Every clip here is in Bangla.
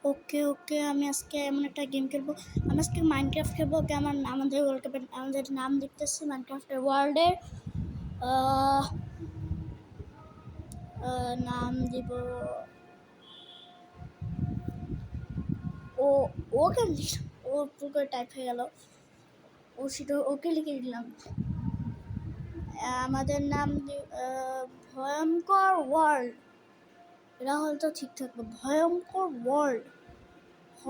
ওকে ওকে, আমি আজকে এমন একটা গেম খেলবো। আমি আজকে মাইনক্রাফট খেলবো। ওকে, আমাদের ওয়ার্ল্ড কাপের আমাদের নাম দেখতেছি মাইনক্রাফটের ওয়ার্ল্ডের। নাম দিব ও। ওকে, ও পুরো করে টাইপ হয়ে গেল। ও সেটা ওকে লিখে দিলাম। আমাদের নাম ভয়ঙ্কর ওয়ার্ল্ড। এটা হয়তো ঠিক থাকবে, ভয়ঙ্কর ওয়ার্ল্ড। হ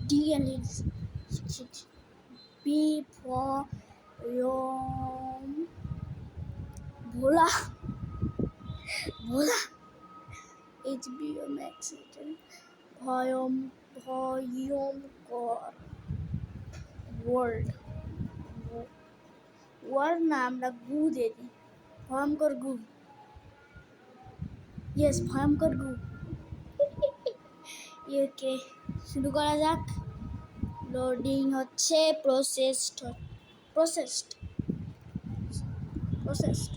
ডি এন বি ভয়ম ভোলা ভোলা এইচ বি এম এক্স ভয়ঙ্কর ওয়ার্ল্ড। ওয়ার্ল্ড না, আমরা গু দিয়ে দিই, ভয়ঙ্কর গু। ইয়েস, ভয়ঙ্কর গু। ওকে, শুরু করা যাক। লোডিং হচ্ছে, প্রসেসড প্রসেসড প্রসেসড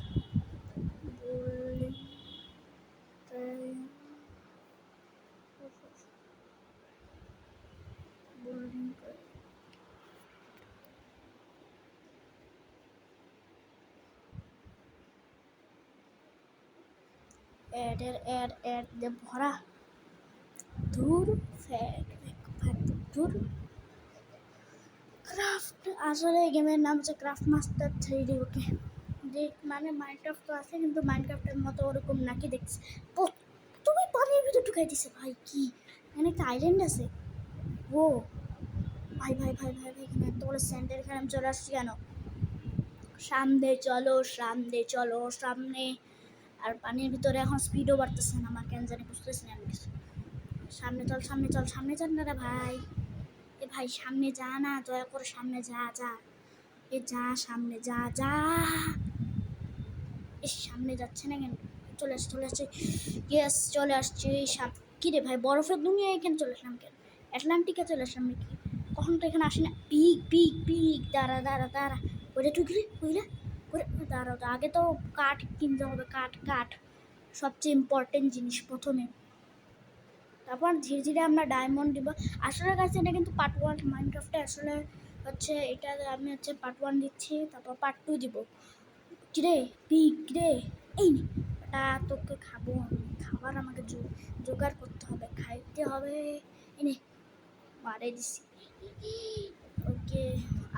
অ্যাড দে ভরা। ধুর ধুর। ক্রাফট, আসলে গেমের নাম হচ্ছে ক্রাফট মাস্টার 3D। ওকে, যে মানে মাইনক্রাফট তো আছে, কিন্তু মাইনক্রাফটের মতো ওরকম নাকি দেখছি। তুমি পানির ভিতরে ঢুকাই দিছে ভাই। কি এখানে একটা আইল্যান্ড আছে? ও ভাই ভাই ভাই ভাই ভাই, এখানে এত বড় স্যান্ডের এখানে আমি চলে আসছি কেন? সামনে চলো, সামনে চলো, সামনে। আর পানির ভিতরে এখন স্পিডও বাড়তেছে না আমার, কেন জানি বুঝতেছি না আমি কিছু। সামনে চল, সামনে চল, সামনে চল না রে ভাই। এ ভাই সামনে যা না, দয়া করে সামনে যা যা। এ যা, সামনে যা যা। এ সামনে যাচ্ছে না কেন? চলে আসছে, চলে আসছে। ইয়েস, চলে আসছে। কি রে ভাই, বরফের দুনিয়া এখানে চলে আসলাম কেন? অ্যাটলান্টিকে চলে আসলাম নাকি? কখন তো এখানে আসি না। পিক পিক পিক, দাঁড়া দাঁড়া দাঁড়া। ওইটা টুকরি ওইলা ওরে, দাঁড়াও, আগে তো কাঠ কিনতে হবে। কাঠ কাঠ সবচেয়ে ইম্পর্টেন্ট জিনিস প্রথমে। তারপর ধীরে ধীরে আমরা ডায়মন্ড দিব। আসলে কাছে এটা কিন্তু পার্ট 1 মাইনক্রাফটে। আসলে হচ্ছে এটা আমি হচ্ছে পার্ট 1 দিচ্ছি, তারপর পার্ট 2 দিব। কিরে পিক রে, এই এটা তোকে খাবো আমি। খাবার আমাকে জোগাড় করতে হবে, খাইতে হবে। এনে মারে দিছি। ওকে,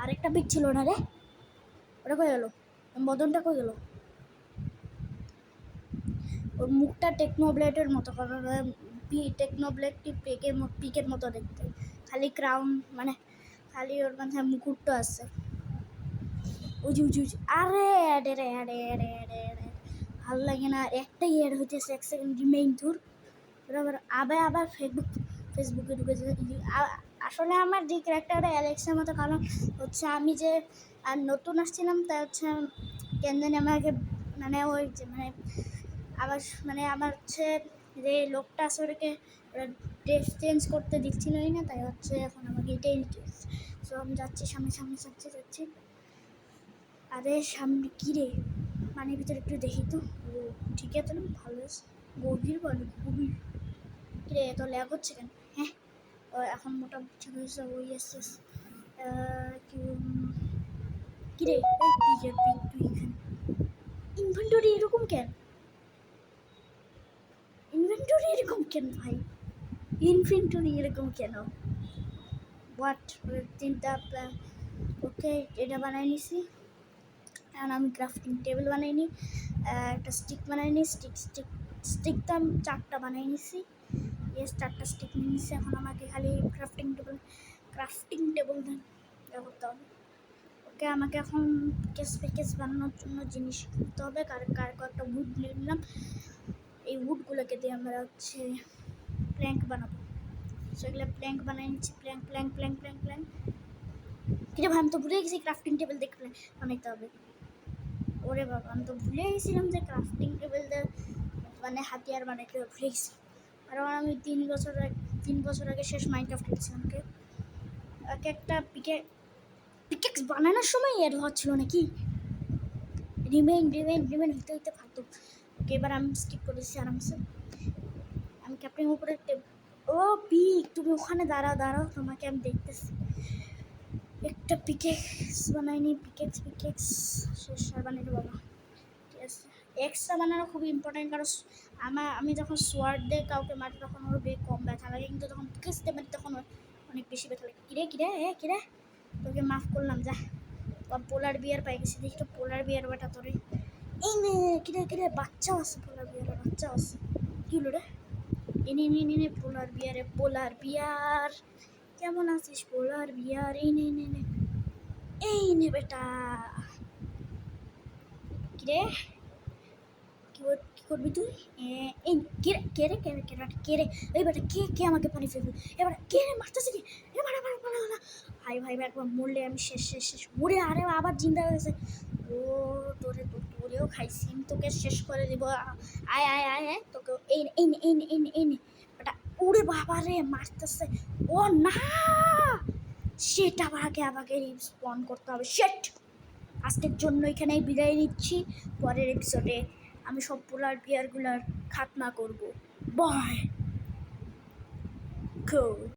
আরেকটা পিক ছিল না রে, ওটা কই গেল? মদনটা কই গেল? ওর মুখটা টেকনোব্লেডের মতো, কারণ টেকনোব্লেডটি পিকের মতো দেখতে। খালি ক্রাউন, মানে খালি ওর মাথায় মুকুটটা আছে। উজু উজু উজু। আরে অ্যাডে রে, অ্যাডে অ্যাডে অ্যাডে অ্যাডে, ভালো লাগে না। একটাই অ্যাড হইতেছে, 1 সেকেন্ড রিমেইন ধুর। আবার আবার ফেসবুকে ঢুকে। আসলে আমার যে ক্যারেক্টারটা অ্যালেক্সের মতো, কারণ হচ্ছে আমি যে নতুন আসছিলাম, তাই হচ্ছে কেন জানি আমাকে মানে ওই যে মানে আবার মানে আমার হচ্ছে যে লোকটা আছে, ওটাকে ড্রেস চেঞ্জ করতে দিচ্ছিলই না, তাই হচ্ছে এখন আমাকে এটাই নিতে হচ্ছে। সো আমি যাচ্ছি, সামনে সামনে যাচ্ছি। আরে সামনে কী রে, পানির ভিতরে একটু দেখি তো। ও ঠিক আছে, ভালো আছে। গভীর বলো, গভীর। কিরে এত ল্যাগ হচ্ছে কেন? হ্যাঁ, এখন মোটামুটি ঠিক হয়েছে। ওই এসে কিরে তুই এখানে ইনভেন্টরি এরকম কেন? ইনভেন্টরি এরকম কেন ভাই? ইনভেন্টরি এরকম কেন? হোয়াট? তিনটা ওকে, এটা বানাই নিছি। এখন আমি ক্রাফটিং টেবিল বানাই নি, একটা স্টিক বানাই নি। স্টিক তো আমি 4টা বানাই নিছি। ইয়েস, 4টা স্টিক নিয়ে নিছি। এখন আমাকে খালি ক্রাফটিং টেবিল করতে হবে। ওকে, আমাকে এখন প্যাকেজ বানানোর জন্য জিনিস কিনতে হবে। কয়েকটা উড নিয়ে নিলাম। এই উডগুলোকে দিয়ে আমরা হচ্ছে প্ল্যাঙ্ক বানাবো। সেগুলো প্ল্যাঙ্ক বানাই নিচ্ছি। প্ল্যাঙ্ক। কিন্তু ভাই, আমি তো ভুলে গেছি ক্রাফটিং টেবিল দেখে বানাইতে হবে। ওরে বাবা, আমি তো ভুলে গেছিলাম যে ক্রাফটিং টেবিল মানে হাতিয়ার বানাইতে ভুলে গেছি। কারণ আমি 3 বছর আগে শেষ মাইনক্রাফট খেলছিলাম। এক একটা পিকেক্স বানানোর সময় এর হচ্ছিল নাকি? রিমেইন হইতে ফালতু। ওকে, এবার আমি স্কিপ করেছি আরামসে। আমি ক্যাপ্টেন উপরে ও তুমি ওখানে দাঁড়াও তোমাকে আমি দেখতেছি। একটা পিকেক্স বানাইনি, পিকেক্স শেষ আর বানাইনি বাবা। ঠিক আছে, এক্সট্রা বানানো খুবই ইম্পর্টেন্ট, কারণ আমি যখন সোয়ার্ড দিয়ে কাউকে মারি তখন ওর কম ব্যথা লাগে, কিন্তু যখন পিকেক্স দিয়ে মারি তখন অনেক বেশি ব্যথা লাগে। কিরে তোকে মাফ করলাম, যা। পোলার বিয়ার পাই গেছি, দেখি তো পোলার বিয়ার বেটা তোরে। এই নে কিরে বাচ্চাও আছে, পোলার বিয়ারের বাচ্চাও আছে। কি হলো রে? এনে পোলার বিয়ার কেমন আছিস পোলার বিয়ার? এই নে বেটা। কিরে কি করবি তুই? এই কে রে এই বেটা, কে আমাকে পানি ফেলবি? এবার কে রে মারতেছে? কি এবার ভাই একবার মরলে আমি শেষ মরে আরে আবার জিন্দা হয়ে গেছে। ও তোরেও খাইছি আমি, তোকে শেষ করে দিব। আয় তোকে এই নে বেটা। ওরে বাবা রে মারতেছে। ও না, সেটা আমাকে রিস্পন্ড করতে হবে। শেট, আজকের জন্য এখানেই বিদায় নিচ্ছি। পরের এপিসোডে আমি সব পোলার বিয়ারগুলার খাতনা করব। বাই।